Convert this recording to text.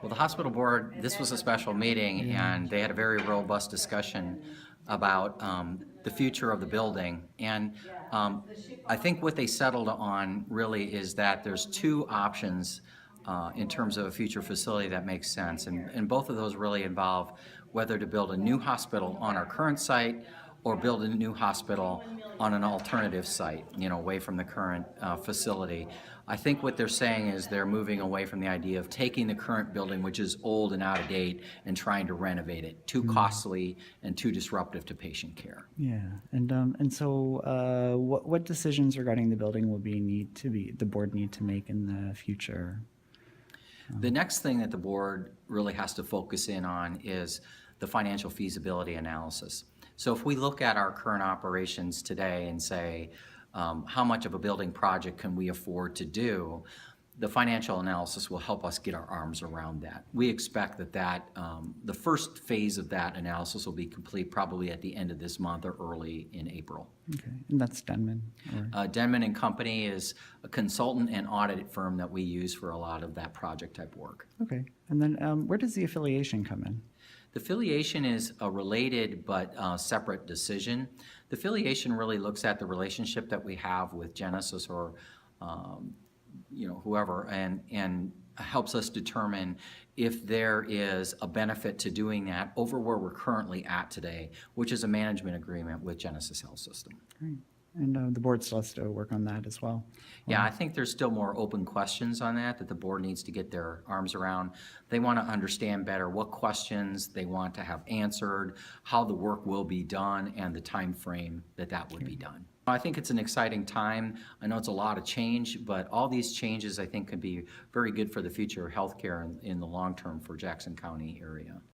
Well, the hospital board, this was a special meeting, and they had a very robust discussion about the future of the building. And I think what they settled on really is that there's two options in terms of a future facility that makes sense. And both of those really involve whether to build a new hospital on our current site or build a new hospital on an alternative site, away from the current facility. I think what they're saying is they're moving away from the idea of taking the current building, which is old and out of date, and trying to renovate it. Too costly and too disruptive to patient care. Yeah, and so what decisions regarding the building will the board need to make in the future? The next thing that the board really has to focus in on is the financial feasibility analysis. So if we look at our current operations today and say, how much of a building project can we afford to do, the financial analysis will help us get our arms around that. We expect that the first phase of that analysis will be complete probably at the end of this month or early in April. Okay, and that's Denman? Denman and Company is a consultant and audit firm that we use for a lot of that project type work. Okay, and then where does the affiliation come in? The affiliation is a related but separate decision. The affiliation really looks at the relationship that we have with Genesis or whoever, and helps us determine if there is a benefit to doing that over where we're currently at today, which is a management agreement with Genesis Health System. Great. And the board still has to work on that as well. Yeah, I think there's still more open questions on that the board needs to get their arms around. They want to understand better what questions they want to have answered, how the work will be done, and the time frame that would be done. I think it's an exciting time. I know it's a lot of change, but all these changes I think could be very good for the future of healthcare in the long term for Jackson County area.